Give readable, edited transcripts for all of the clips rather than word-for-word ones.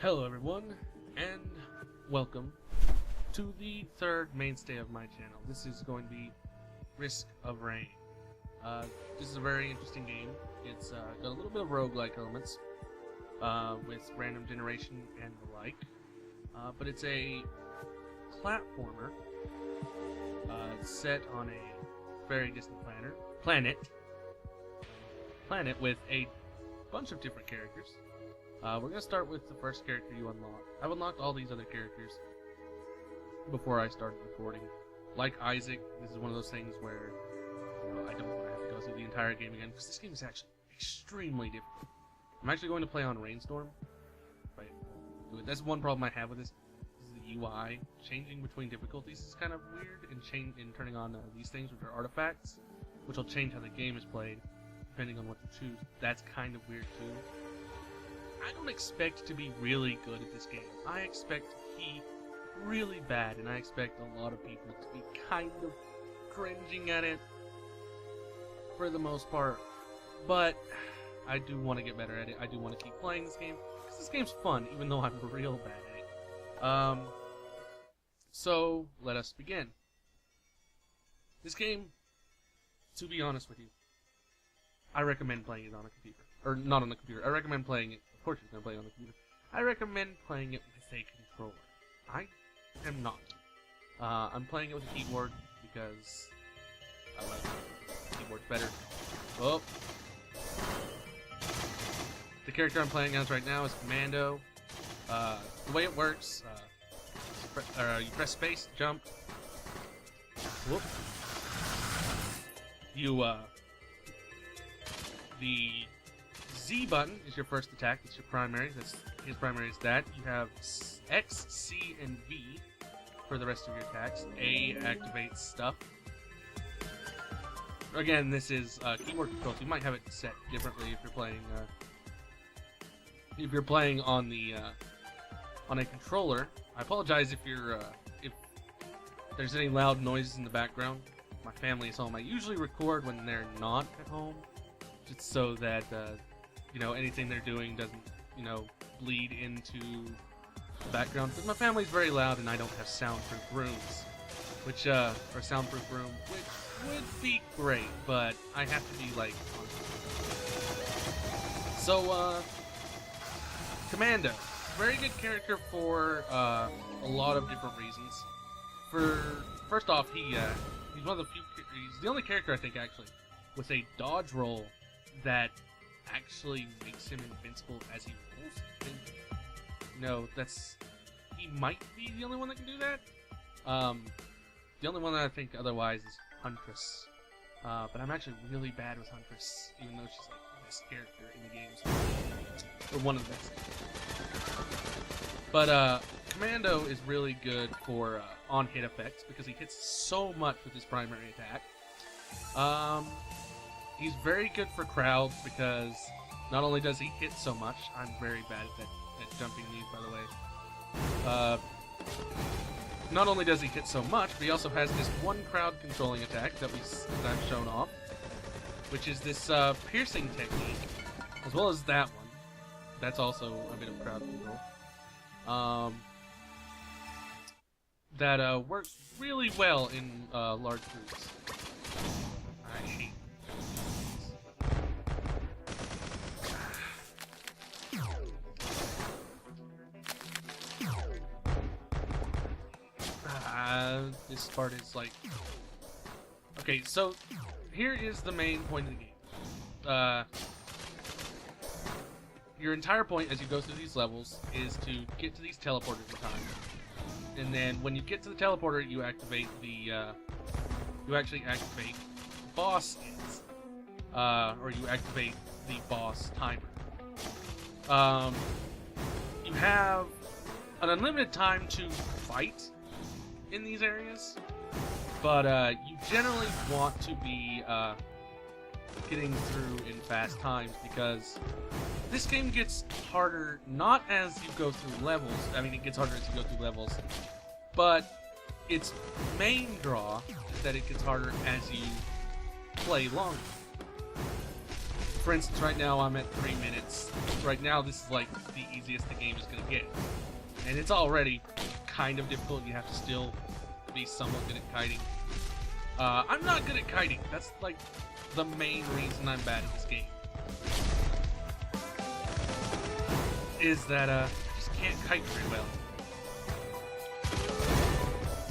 Hello everyone, and welcome to the third mainstay of my channel. This is going to be Risk of Rain. This is a very interesting game. It's got a little bit of roguelike elements with random generation and the like, but it's a platformer set on a very distant planet with a bunch of different characters. We're going to start with the first character you unlock. I've unlocked all these other characters before I started recording. Like Isaac, this is one of those things where I don't want to have to go through the entire game again, because this game is actually extremely difficult. I'm actually going to play on Rainstorm. Right. That's one problem I have with this. Is the UI. Changing between difficulties is kind of weird, and turning on these things, which are artifacts, which will change how the game is played, depending on what you choose. That's kind of weird too. I don't expect to be really good at this game. I expect to be really bad, and I expect a lot of people to be kind of cringing at it for the most part. But I do want to get better at it. I do want to keep playing this game, because this game's fun, even though I'm real bad at it. So, let us begin. This game, to be honest with you, I recommend playing it on a computer. Or, not on a computer. I recommend playing it. Of course you're going to play it on the computer. I recommend playing it with a controller. I am not. I'm playing it with a keyboard because I like the keyboard's better. Oh. The character I'm playing as right now is Commando. The way it works, you press space to jump. Whoop. The Z button is your first attack. It's your primary. His primary is that. You have X, C, and V for the rest of your attacks. A activates stuff. Again, this is keyboard controls. You might have it set differently if you're playing on the on a controller. I apologize if there's any loud noises in the background. My family is home. I usually record when they're not at home, just so that anything they're doing doesn't, bleed into the background. Because my family's very loud and I don't have soundproof rooms, or soundproof room, which would be great, but I have to be like on. So, Commando, very good character for a lot of different reasons. First off, he's one of the few. He's the only character I think actually with a dodge roll that actually makes him invincible as he rolls. He might be the only one that can do that. The only one that I think otherwise is Huntress. But I'm actually really bad with Huntress, even though she's like the best character in the game, or one of the best. But Commando is really good for on-hit effects because he hits so much with his primary attack. He's very good for crowds because not only does he hit so much, I'm very bad at jumping these, by the way. Not only does he hit so much, but he also has this one crowd controlling attack that I've shown off, which is this piercing technique, as well as that one. That's also a bit of crowd control. That works really well in large groups. I hate. This part is like... Okay, so here is the main point of the game. Your entire point as you go through these levels is to get to these teleporters in time. And then when you get to the teleporter, you activate you actually activate boss hits. Or you activate the boss timer. You have an unlimited time to fight in these areas, but you generally want to be getting through in fast times, because this game gets harder not as you go through levels. I mean, it gets harder as you go through levels, but its main draw is that it gets harder as you play longer. for instance, right now I'm at 3 minutes. Right now, this is like the easiest the game is gonna get, and it's already kind of difficult. You have to still be somewhat good at kiting. I'm not good at kiting. That's like the main reason I'm bad at this game. Is that I just can't kite very well,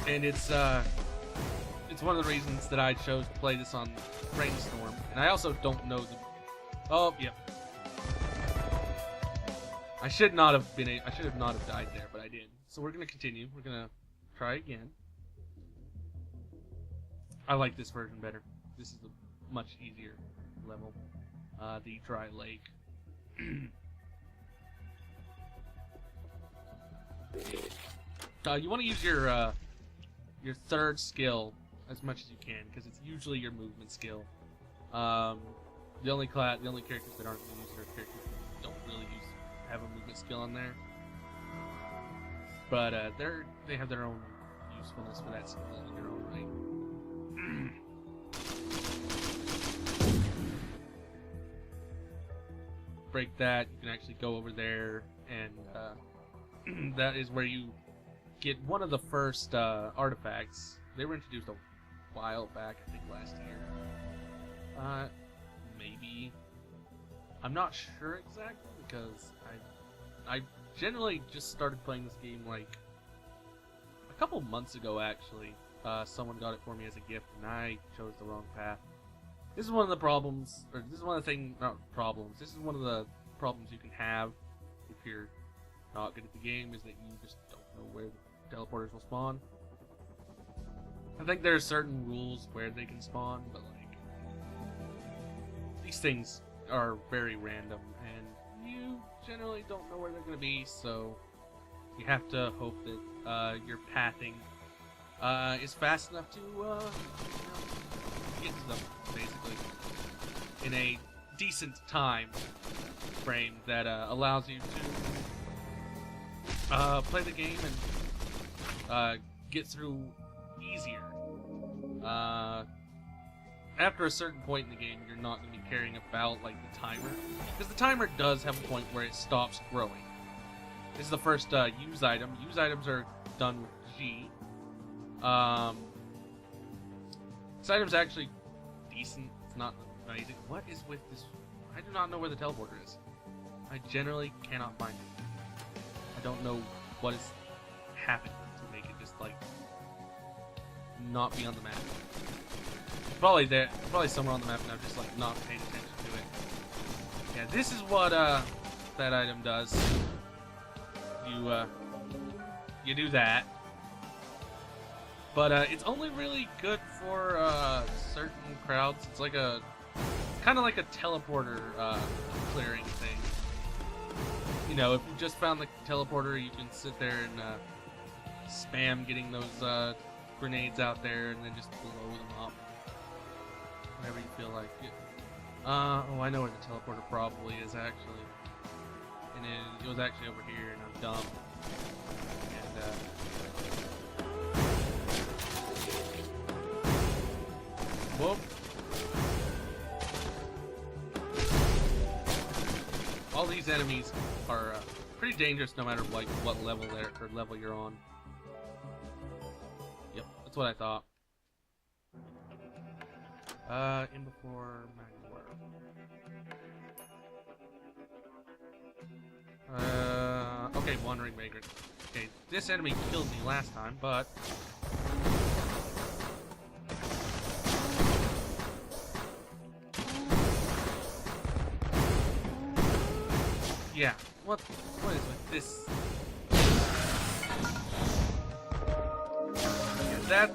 and it's one of the reasons that I chose to play this on Rainstorm. And I also don't know the. Oh, yep. I should not have died there, but I did. So we're gonna continue. We're gonna try again. I like this version better. This is a much easier level. The dry lake. You want to use your third skill as much as you can, because it's usually your movement skill. The only characters that aren't going to use it are characters that don't really have a movement skill on there. But they have their own usefulness for that skill in their own right. Break that, you can actually go over there, and that is where you get one of the first artifacts. They were introduced a while back, I think last year. Maybe. I'm not sure exactly, because I generally just started playing this game like a couple months ago, actually. Someone got it for me as a gift, and I chose the wrong path. This is one of the problems, or this is one of the things, not problems, this is one of the problems you can have if you're not good at the game, is that you just don't know where the teleporters will spawn. I think there are certain rules where they can spawn, but like, these things are very random, and you generally don't know where they're going to be, so you have to hope that your pathing is fast enough to get to them, basically, in a decent time frame that allows you to play the game and get through easier. After a certain point in the game, you're not going to be caring about like the timer, because the timer does have a point where it stops growing. This is the first use item. Use items are done with G. This item's actually decent. It's not amazing. What is with this? I do not know where the teleporter is. I generally cannot find it. I don't know what has happened to make it just like not be on the map. It's probably there, probably somewhere on the map, and I'm just like not paying attention to it. Yeah, this is what that item does. You do that. But it's only really good for certain crowds. It's like kind of like a teleporter clearing thing. You know, if you just found the teleporter, you can sit there and spam getting those grenades out there, and then just blow them up whenever you feel like it. Oh, I know where the teleporter probably is actually, and it was actually over here, and I'm dumb. And whoop. All these enemies are pretty dangerous, no matter like what level you're on. Yep, that's what I thought. In before Magwar. Okay, Wandering Vagrant. Okay, this enemy killed me last time, but yeah, what is with this? Yeah, that,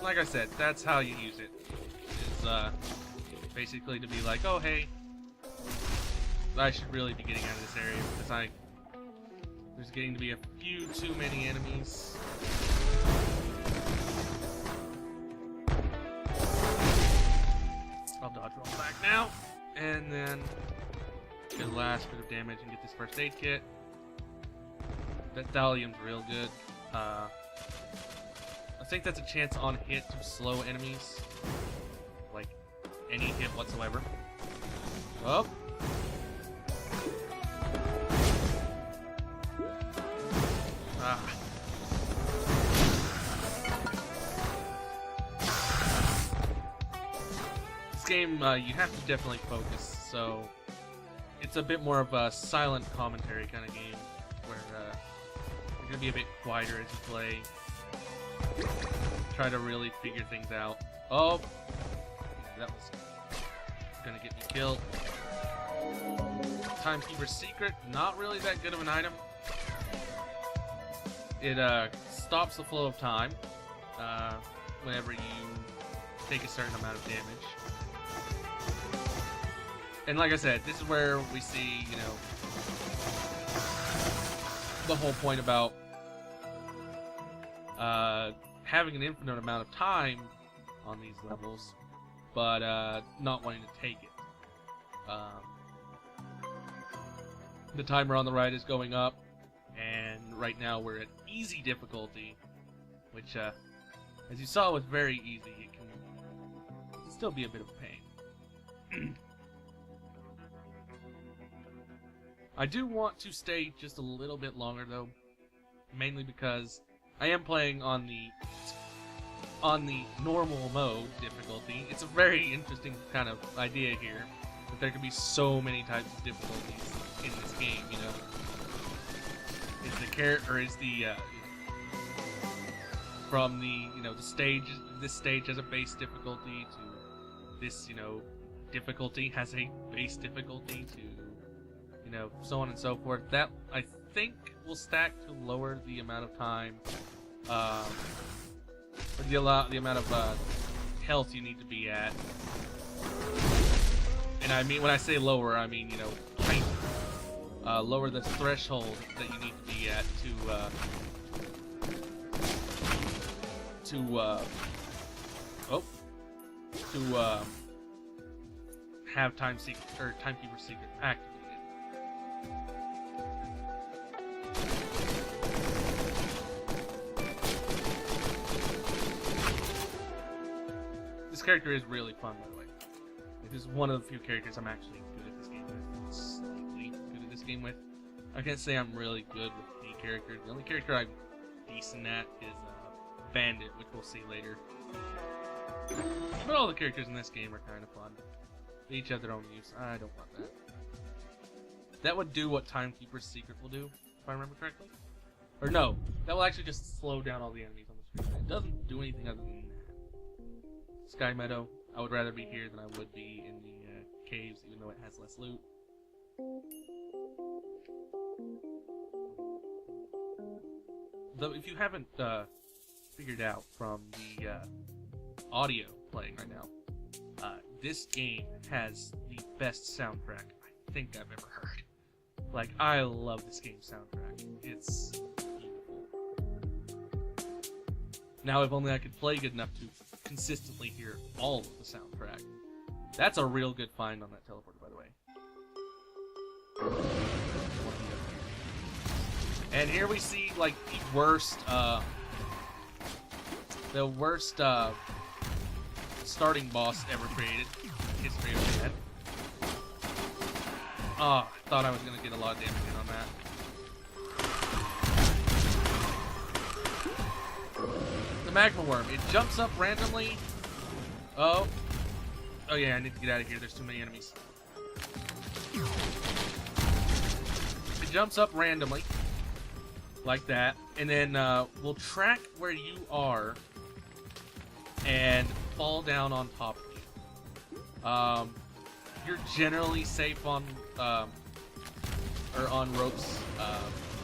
like I said, that's how you use it. Is basically to be like, oh hey, I should really be getting out of this area because there's getting to be a few too many enemies. I'll dodge roll back now, and then get the last bit of damage and get this first aid kit. That thallium's real good. I think that's a chance on hit to slow enemies, like any hit whatsoever. Oh. Ah. This game, you have to definitely focus, so it's a bit more of a silent commentary kind of game, where you're gonna be a bit quieter as you play. Try to really figure things out. Oh, that was gonna get me killed. Timekeeper's Secret, not really that good of an item. It stops the flow of time whenever you take a certain amount of damage. And like I said, this is where we see, you know, the whole point about having an infinite amount of time on these levels, but not wanting to take it. The timer on the right is going up, and right now we're at easy difficulty, which, as you saw, was very easy. It can still be a bit of a pain. I do want to stay just a little bit longer, though, mainly because I am playing on the normal mode difficulty. It's a very interesting kind of idea here, that there can be so many types of difficulties in this game, you know. Is the character, is the from the, you know, the stage, this stage has a base difficulty to this, you know, difficulty has a base difficulty to, you know, so on and so forth. That, I think, will stack to lower the amount of time, the amount of health you need to be at. And I mean, when I say lower, I mean, you know, lower the threshold that you need to be at to have Timekeeper's Secret activated. This character is really fun, by the way. This is one of the few characters I'm actually good at this game with. Slightly good at this game with. I can't say I'm really good with any character. The only character I'm decent at is Bandit, which we'll see later. But all the characters in this game are kind of fun. They each have their own use. I don't want that. That would do what Timekeeper's Secret will do, if I remember correctly. Or no, that will actually just slow down all the enemies on the screen. It doesn't do anything other than that. Sky Meadow, I would rather be here than I would be in the caves, even though it has less loot. Though, if you haven't figured out from the audio playing right now, this game has the best soundtrack I think I've ever heard. Like, I love this game's soundtrack. It's beautiful. Now, if only I could play good enough to consistently hear all of the soundtrack. That's a real good find on that teleporter, by the way. And here we see, like, the worst starting boss ever created in history of the net. Oh, I thought I was going to get a lot of damage in on that. The Magma Worm, it jumps up randomly. Oh yeah, I need to get out of here, there's too many enemies. It jumps up randomly, like that, and then we'll track where you are and fall down on top of you. You're generally safe on ropes,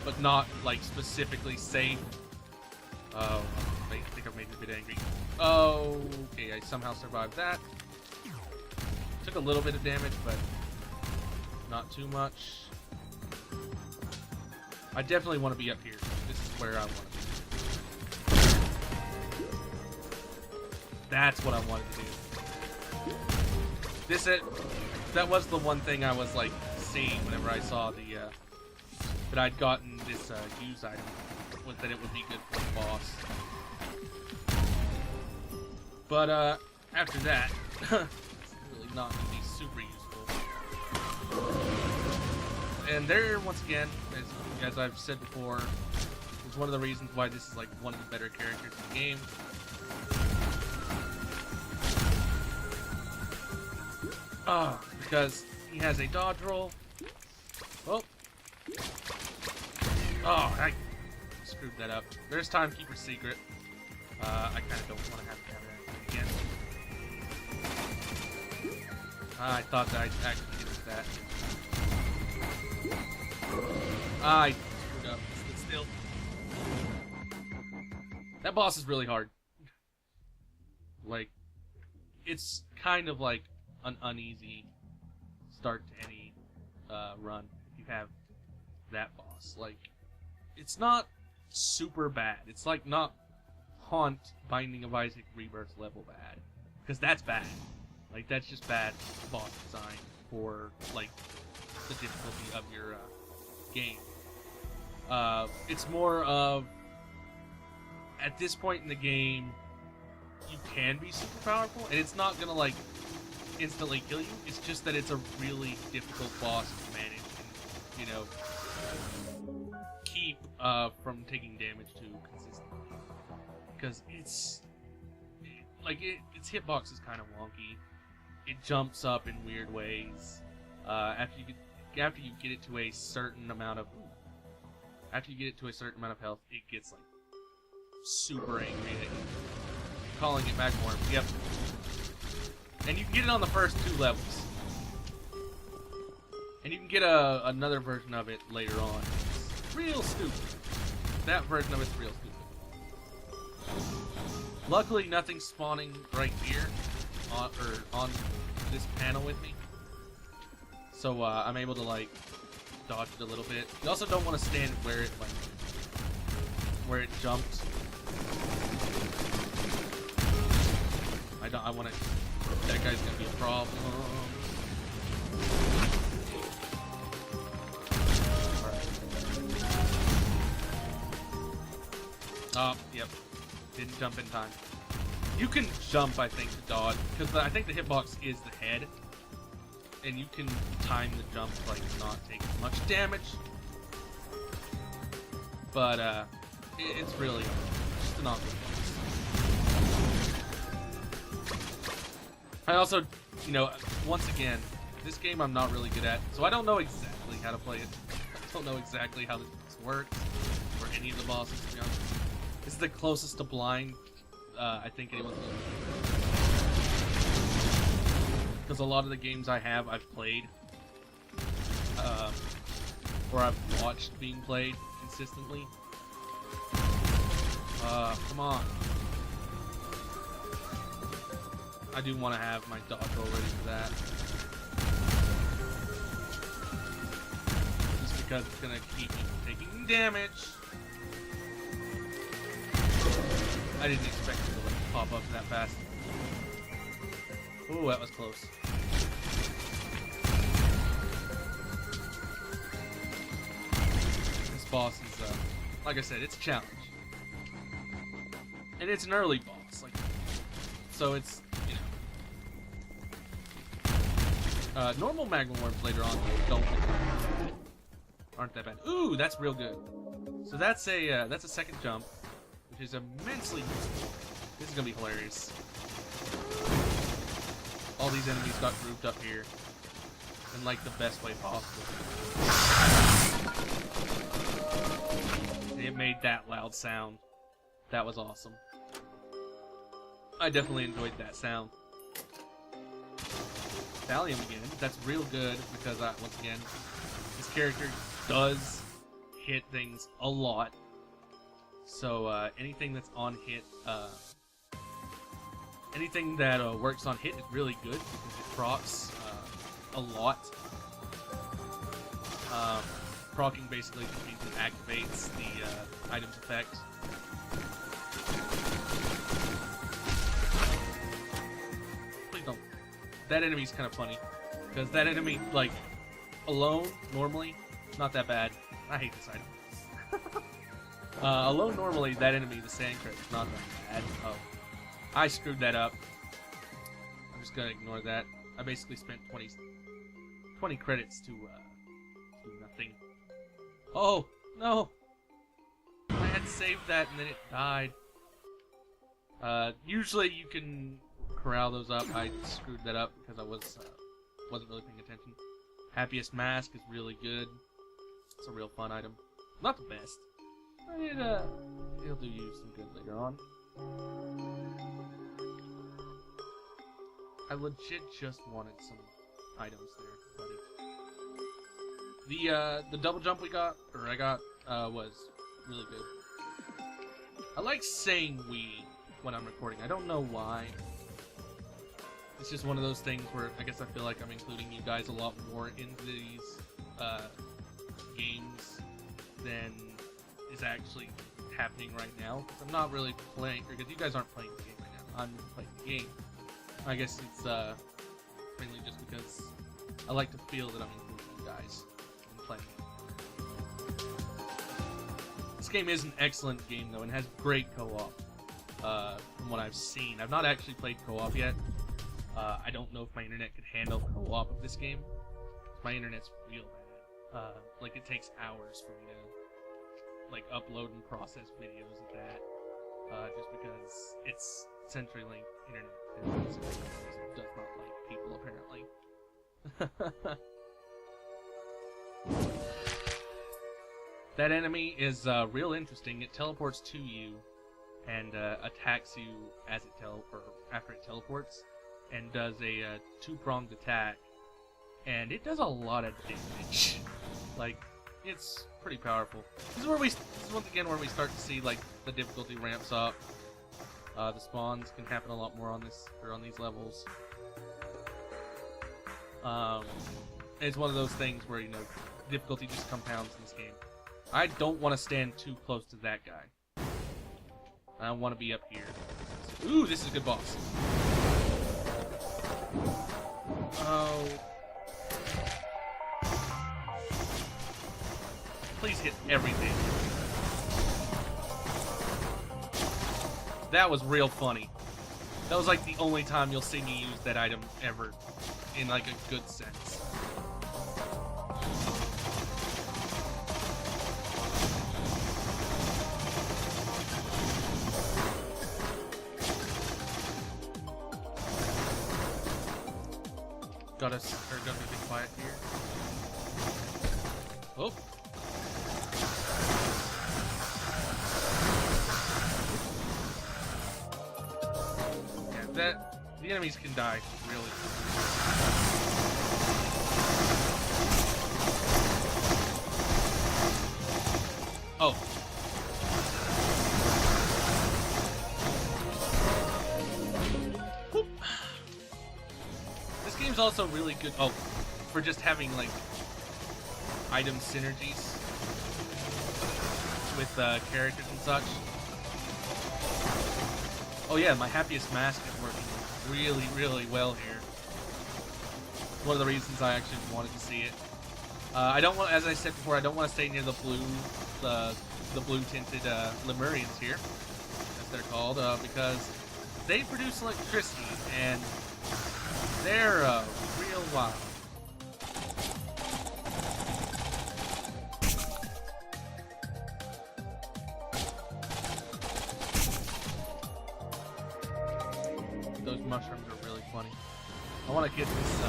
but not like specifically safe. I think I've made me a bit angry. Oh, okay, I somehow survived that. Took a little bit of damage, but not too much. I definitely want to be up here. This is where I want to be. That's what I wanted to do. That was the one thing I was like seeing whenever I saw the that I'd gotten this use item, was that it would be good for the boss. But after that, it's really not going to be super useful. And there, once again, as I've said before, is one of the reasons why this is like one of the better characters in the game. Because he has a dodge roll. Oh, I screwed that up. There's Timekeeper's Secret. I kind of don't want to have to have that again. I thought that I'd actually get that. I screwed up. Stood still. That boss is really hard. Like, it's kind of like an uneasy start to any run if you have that boss. Like, it's not super bad. It's like not Haunt Binding of Isaac Rebirth level bad, because that's bad. Like, that's just bad boss design for like the difficulty of your game. It's more of, at this point in the game, you can be super powerful, and it's not gonna like instantly kill you. It's just that it's a really difficult boss to manage and, you know, keep from taking damage to consistently. Because its hitbox is kind of wonky. It jumps up in weird ways. After you get it to a certain amount of health, it gets like super angry at you. Calling it Magmorph. Yep. And you can get it on the first 2 levels. And you can get another version of it later on. It's real stupid. That version of it's real stupid. Luckily, nothing's spawning right here on this panel with me. So I'm able to like dodge it a little bit. You also don't want to stand where it jumped. I want to. That guy's gonna be a problem. Alright. Oh, yep. Didn't jump in time. You can jump, I think, to dodge, because I think the hitbox is the head. And you can time the jump to like not take as much damage. But it's really just an awkward boss. I also, you know, once again, this game I'm not really good at, so I don't know exactly how to play it. I don't know exactly how this works, or any of the bosses, to be honest. This is the closest to blind I think anyone's gonna do. Because a lot of the games I've played, or I've watched being played consistently. Come on. I do want to have my dodge roll ready for that. Just because it's going to keep me from taking damage. I didn't expect it to like, pop up that fast. Ooh, that was close. This boss is, like I said, it's a challenge. And it's an early boss, like, so it's, you know. Normal Magmorphs later on aren't that bad. Ooh, that's real good. So that's a second jump, which is immensely useful. This is gonna be hilarious. All these enemies got grouped up here in like the best way possible. And it made that loud sound. That was awesome. I definitely enjoyed that sound. Thallium again. That's real good because, once again, this character does hit things a lot. So anything that's on hit, anything that works on hit is really good because it procs a lot. Proccing basically just means it activates the item's effect. Please don't. That enemy's kind of funny because that enemy, like, alone normally, not that bad. I hate this item. Alone normally, that enemy, the sand crit, is not that bad. Oh, I screwed that up. I'm just gonna ignore that. I basically spent 20 credits to do nothing. something. Oh, no! I had saved that and then it died. Usually you can corral those up. I screwed that up because I wasn't really paying attention. Happiest Mask is really good. It's a real fun item. Not the best, but it'll do you some good later on. I legit just wanted some items there, buddy. The double jump I got, was really good. I like saying we when I'm recording. I don't know why. It's just one of those things where I guess I feel like I'm including you guys a lot more into these games than is actually happening right now. I'm not really playing, because you guys aren't playing the game right now. I'm playing the game. I guess it's mainly just because I like to feel that I'm including you guys in playing it. This game is an excellent game though, and has great co-op. From what I've seen, I've not actually played co-op yet. I don't know if my internet could handle co-op of this game. My internet's real bad. Like it takes hours for me to like upload and process videos of that. Just because it's CenturyLink internet it does not like people apparently. That enemy is real interesting. It teleports to you and attacks you as it after it teleports, and does a two-pronged attack, and it does a lot of damage. Like, it's pretty powerful. This is once again where we start to see like the difficulty ramps up. The spawns can happen a lot more on these levels. It's one of those things where, you know, difficulty just compounds in this game. I don't want to stand too close to that guy. I want to be up here. Ooh, this is a good boss. Oh. Please hit everything. That was real funny. That was like the only time you'll see me use that item ever, in like a good sense. Gotta be quiet here. Oh. Yeah, the enemies can die, really. Oh. Whoop. This game's also really good, for just having, like, item synergies with characters and such. Oh yeah, my Happiest Mask is working really, really well here. One of the reasons I actually wanted to see it. I don't want, as I said before, I don't want to stay near the blue tinted Lemurians here, as they're called, because they produce electricity and they're real wild. Those mushrooms are really funny. I want to get this,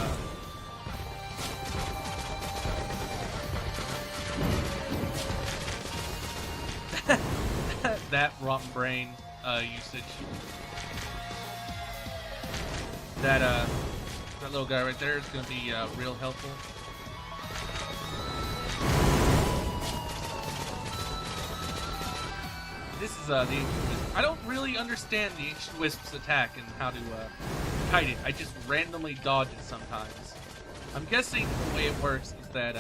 that rotten brain, usage. That little guy right there is going to be, real helpful. This is, I don't really understand the Ancient Wisp's attack and how to, kite it. I just randomly dodge it sometimes. I'm guessing the way it works is that,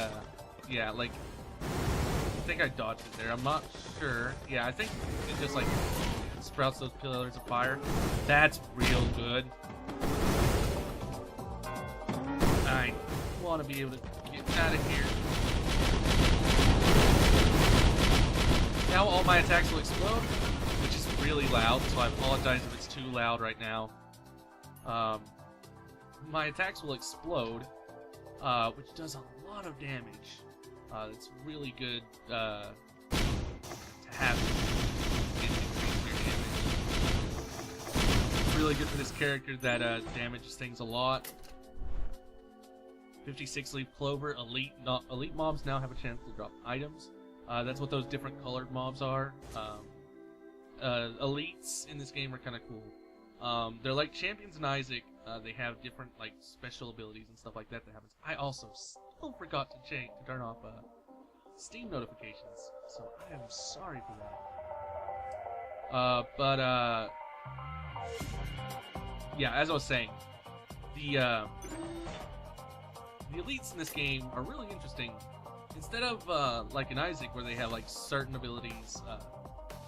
yeah, like, I think I dodged it there. I'm not sure. Yeah, I think it just, like, sprouts those pillars of fire. That's real good. I want to be able to get out of here. Now all my attacks will explode, which is really loud, so I apologize if it's too loud right now. My attacks will explode, which does a lot of damage. It's really good to have It's really good for this character that damages things a lot. 56 Leaf Clover, elite mobs now have a chance to drop items. That's what those different colored mobs are. Elites in this game are kind of cool. They're like champions in Isaac. They have different like special abilities and stuff like that happens. I also still forgot to turn off Steam notifications, so I am sorry for that. Yeah, as I was saying, the elites in this game are really interesting. Instead of like in Isaac where they have like certain abilities,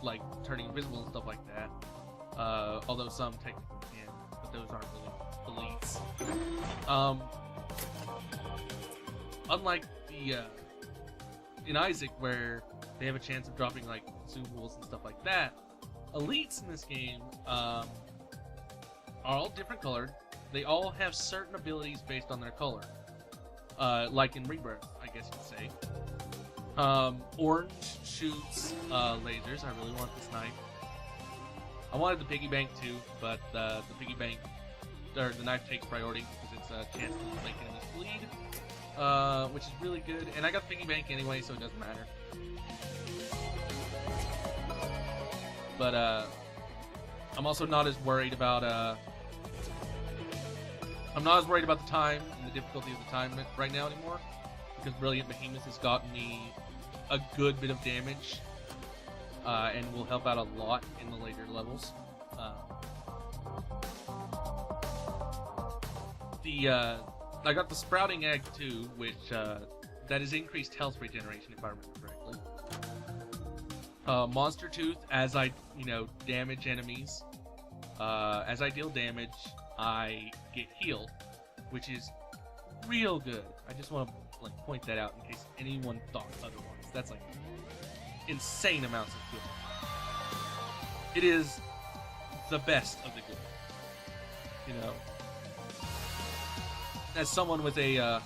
like turning invisible and stuff like that, although some technically can, but those aren't really elites. Unlike the in Isaac where they have a chance of dropping like consumables and stuff like that, elites in this game are all different colored. They all have certain abilities based on their color. Like in Rebirth, I guess you'd say. Orange shoots lasers. I really want this knife. I wanted the piggy bank too, but the piggy bank, or the knife takes priority because it's a chance to make enemies bleed, which is really good. And I got the piggy bank anyway, so it doesn't matter. But I'm also not as worried about I'm not as worried about the time and the difficulty of the time right now anymore, because Brilliant Behemoth has gotten me a good bit of damage, and will help out a lot in the later levels. I got the Sprouting Egg too, which that is increased health regeneration if I remember correctly. Monster Tooth, as I damage enemies, as I deal damage, I get healed, which is real good. I just want to like point that out in case anyone thought otherwise. That's like insane amounts of healing. It is the best of the good. As someone with a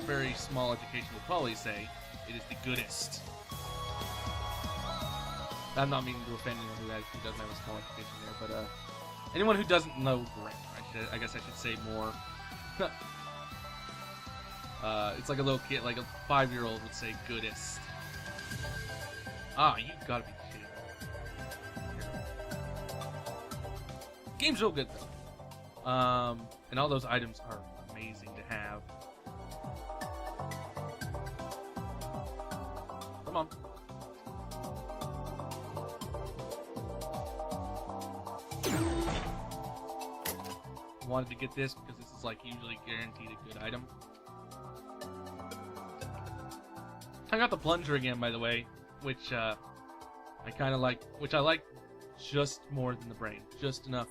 very small education would probably say, it is the goodest. I'm not meaning to offend anyone who doesn't have a small education there, but anyone who doesn't know, great. I guess I should say more. It's like a little kid, like a 5-year-old would say goodest. Ah, you gotta be kidding. Game's real good though. And all those items are amazing to have. Come on. Wanted to get this because this is like usually guaranteed a good item. I got the plunger again, by the way, which I kind of like, which I like just more than the brain, just enough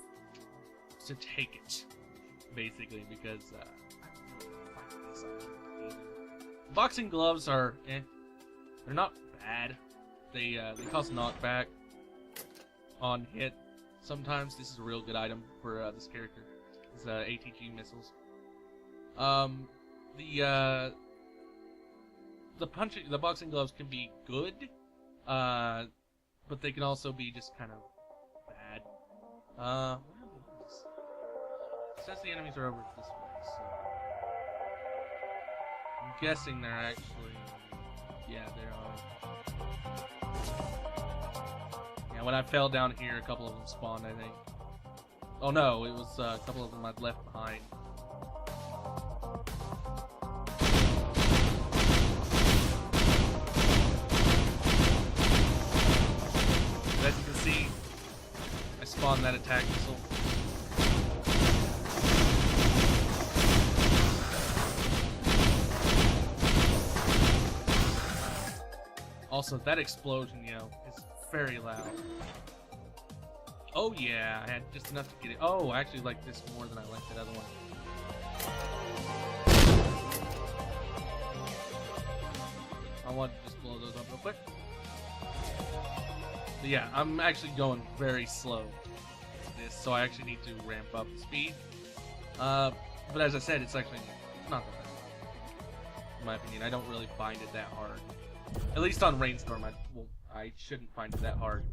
to take it, basically, because I don't like this item. Boxing gloves are, they're not bad. They cause knockback on hit. Sometimes this is a real good item for this character. It's ATG missiles. The boxing gloves can be good, but they can also be just kind of bad. It says the enemies are over this way, so I'm guessing they're actually, yeah, they are. Yeah, when I fell down here, a couple of them spawned, I think. Oh no, it was a couple of them I'd left behind. As you can see, I spawned that attack missile. Also, that explosion, is very loud. Oh yeah, I had just enough to get it. Oh, I actually like this more than I like that other one. I wanted to just blow those up real quick. But yeah, I'm actually going very slow with this, so I actually need to ramp up the speed. But as I said, it's actually not that bad. in my opinion. I don't really find it that hard. At least on Rainstorm, I shouldn't find it that hard.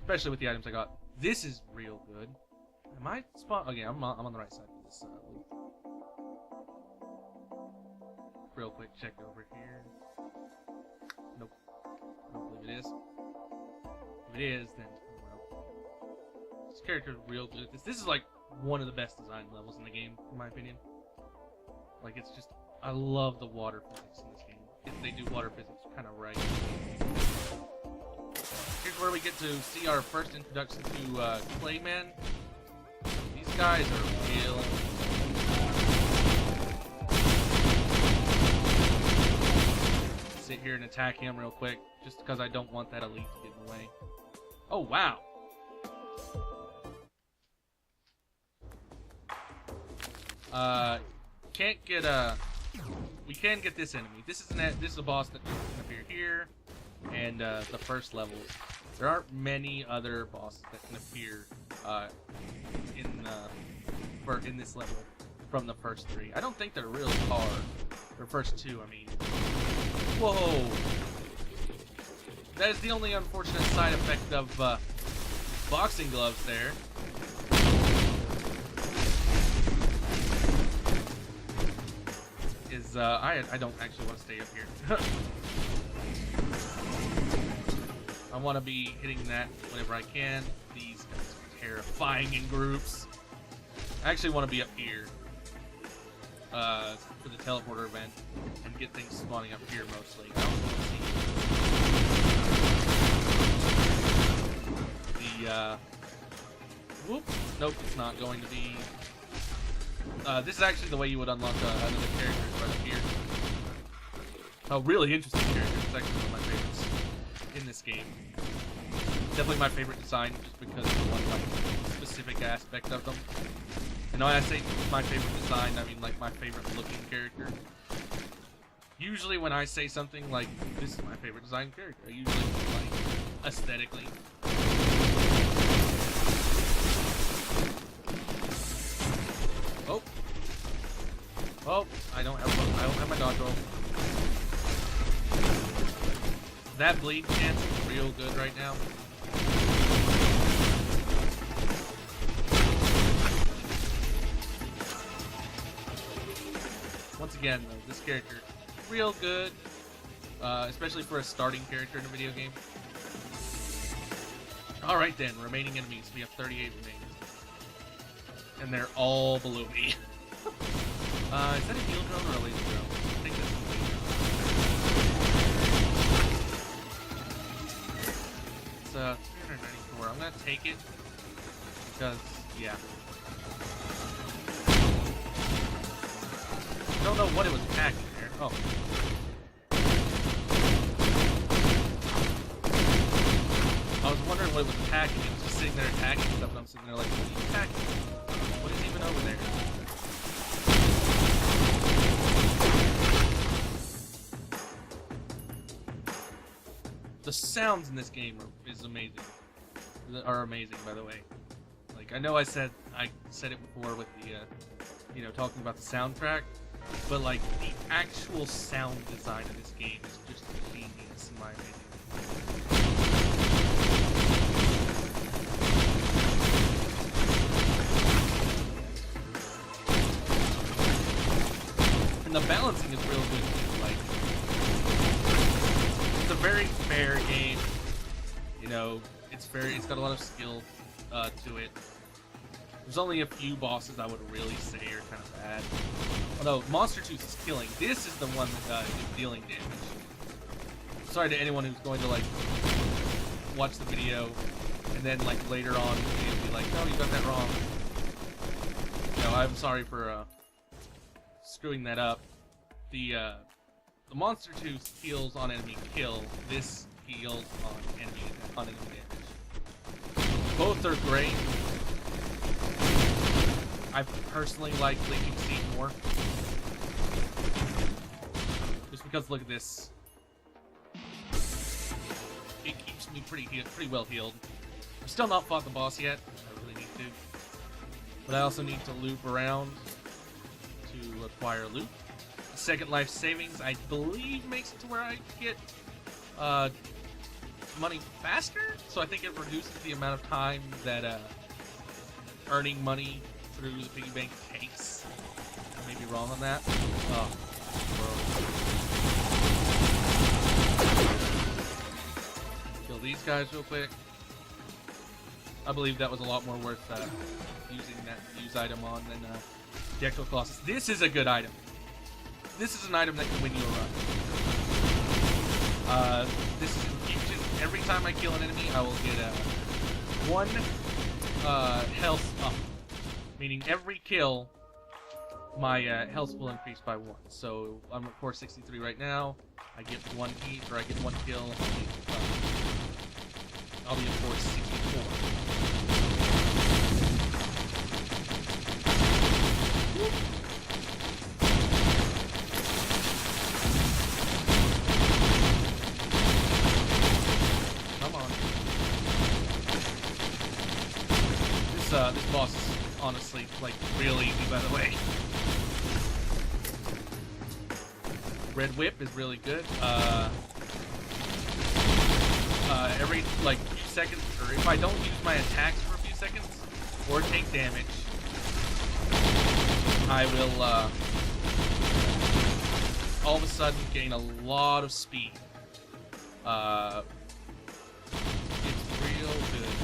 Especially with the items I got. This is real good. Am I spot? Okay, I'm on the right side of this loop. Real quick, check over here. Nope. I don't believe it is. If it is, then well. This character is real good. This is like one of the best design levels in the game, in my opinion. Like, it's just, I love the water physics in this game. If they do water physics kind of right. Here's where we get to see our first introduction to Clayman. These guys are real. Sit here and attack him real quick, just because I don't want that elite to get in the way. Oh, wow. Can't get we can get this enemy. This is a boss that can appear here, and the first levels. There aren't many other bosses that can appear in this level from the first three. I don't think they're really hard. Or first two, I mean. Whoa! That is the only unfortunate side effect of boxing gloves there. Is I don't actually want to stay up here. I want to be hitting that whenever I can. These guys are terrifying in groups. I actually want to be up here for the teleporter event and get things spawning up here mostly. I also want to see the whoop. Nope, it's not going to be. This is actually the way you would unlock another character right up here. A really interesting character. It's actually one of my favorites in this game. Definitely my favorite design, just because of one like specific aspect of them. And when I say my favorite design, I mean like my favorite looking character. Usually when I say something like this is my favorite design character, I usually mean like aesthetically. Oh. Oh, I don't have my dodge roll. That bleed chance is real good right now. Once again, though, this character real good, especially for a starting character in a video game. All right then, remaining enemies. We have 38 remaining, and they're all below me. Is that a heal drone or a laser drone? I think that's a laser. It's 394. I'm gonna take it because, yeah. I don't know what it was attacking there. Oh. I was wondering what it was attacking. It was just sitting there attacking stuff, and I'm sitting there like, what are you attacking? What is even over there? The sounds in this game are amazing, by the way. Like, I know I said it before with the, talking about the soundtrack, but like the actual sound design of this game is just genius in my opinion. And the balancing is real good too. Like, it's a very fair game. It's got a lot of skill to it. There's only a few bosses I would really say are kind of bad. Although Monster Tooth is killing. This is the one that is dealing damage. Sorry to anyone who's going to like watch the video and then like later on be like, "No, you got that wrong." I'm sorry for screwing that up. The Monster Tooth heals on enemy kill. This heals on enemy damage. Both are great. I personally like Leaking Seed more. Just because, look at this. It keeps me pretty well healed. I've still not fought the boss yet. I really need to. But I also need to loop around to acquire loot. second life savings, I believe, makes it to where I get money faster. So I think it reduces the amount of time that earning money through the piggy bank takes. I may be wrong on that. Oh, bro. Kill these guys real quick. I believe that was a lot more worth using that use item on than the Ecto Colossus. This is a good item. This is an item that can win you a run. This is infusion. Every time I kill an enemy, I will get one health up. Meaning every kill, my health will increase by 1. So I'm at 463 right now. I get 1 hit, or I get 1 kill. I'll be at 464. Come on. This boss is honestly like real easy, by the way. Red Whip is really good. Every like few seconds, or if I don't use my attacks for a few seconds or take damage, I will all of a sudden gain a lot of speed. It's real good.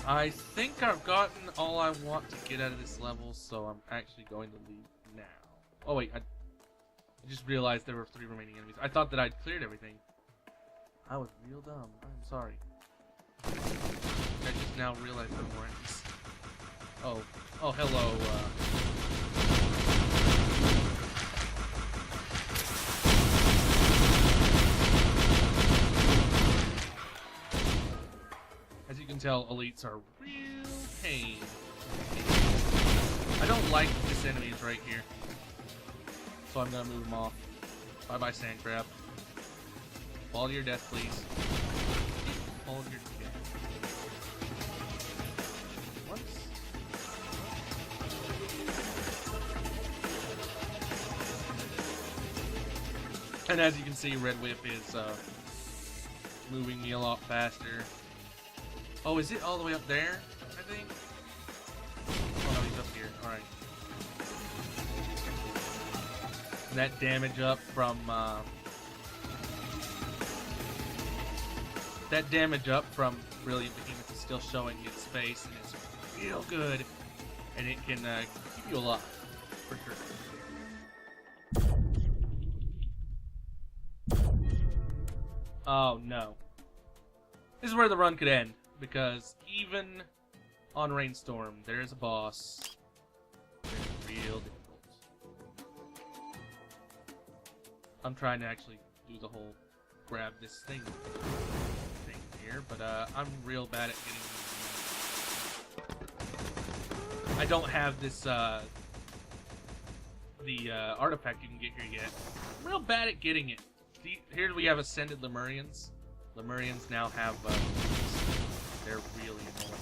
I think I've gotten all I want to get out of this level, so I'm actually going to leave now. Oh wait, I just realized there were 3 remaining enemies. I thought that I'd cleared everything. I was real dumb. I'm sorry. I just now realized there were more enemies. Oh, hello. As you can tell, elites are real pain. I don't like this enemy is right here. So I'm gonna move him off. Bye-bye, sand crab. Fall to your death, please. Fall to your death. Once. And as you can see, Red Whip is moving me a lot faster. Oh, is it all the way up there? I think. Oh no, he's up here. All right. And that damage up from Brilliant Behemoth is still showing its face, and it's real good, and it can keep you alive for sure. Oh no. This is where the run could end, because even on Rainstorm, there is a boss. It's real difficult. I'm trying to actually do the whole grab this thing here, but I'm real bad at getting. I don't have this the artifact you can get here yet. I'm real bad at getting it. Here we have Ascended Lemurians. Lemurians now have they're really annoying.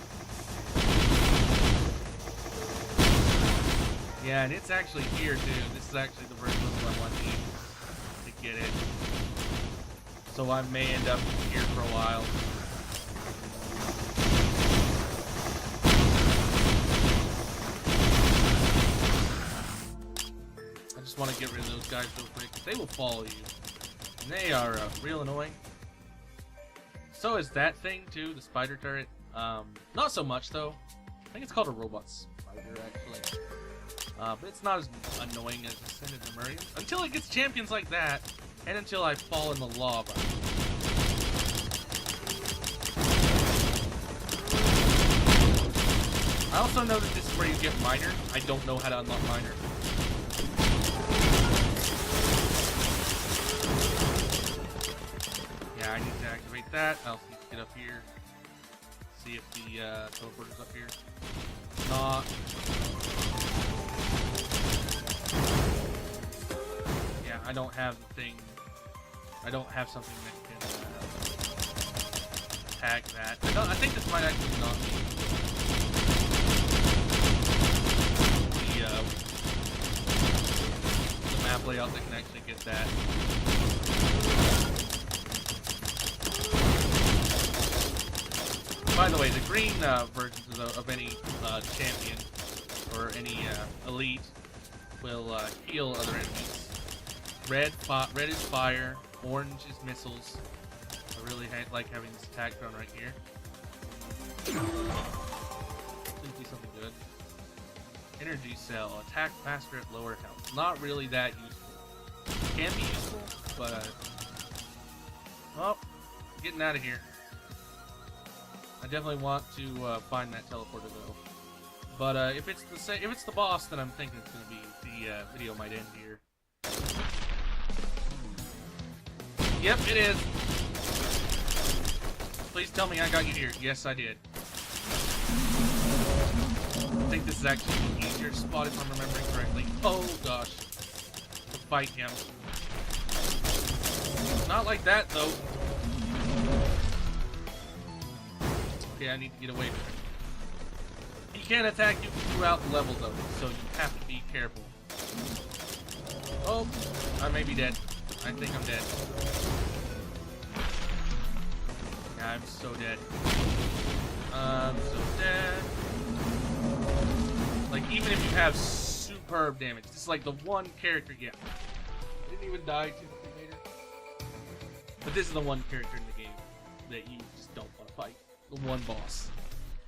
Yeah, and it's actually here too. This is actually the version of I want to get it. So I may end up here for a while. I just want to get rid of those guys real quick. They will follow you. And they are real annoying. So is that thing too, the spider turret. Not so much though. I think it's called a robot spider actually. But it's not as annoying as Ascended Lemurians. Until it gets champions like that, and until I fall in the lava. I also know that this is where you get Miner. I don't know how to unlock Miner. Yeah, I need to activate that. I also need to get up here. See if the teleporter's up here. Not. Yeah, I don't have the thing. I don't have something that can attack that. I think this might actually not be the the map layout that can actually get that. By the way, the green versions of any champion or any elite will heal other enemies. Red is fire, orange is missiles. I really like having this attack drone right here. Should be something good. Energy cell, attack faster at lower health. Not really that useful. Can be useful, but well, getting out of here. I definitely want to find that teleporter though. But if it's the boss, then I'm thinking it's gonna be the video might end here. Yep, it is. Please tell me I got you here. Yes, I did. I think this is actually an easier spot if I'm remembering correctly. Oh gosh. To fight him. Not like that though. Okay, I need to get away from him. He can't attack you throughout the level though, so you have to be careful. Oh, I may be dead. I think I'm dead. Yeah, I'm so dead. I'm so dead. Like, even if you have superb damage, this is like the one character, yeah. Didn't even die to the Cremator. But this is the one character in the game that you just don't want to fight. The one boss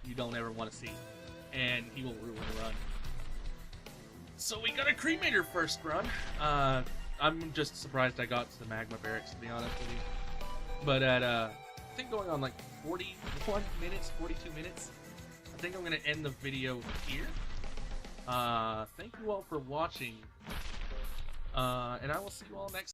you don't ever want to see. And he will ruin the run. So we got a Cremator first run. I'm just surprised I got to the Magma Barracks, to be honest with you. But at, I think going on like 41 minutes, 42 minutes, I think I'm going to end the video here. Thank you all for watching. And I will see you all next time.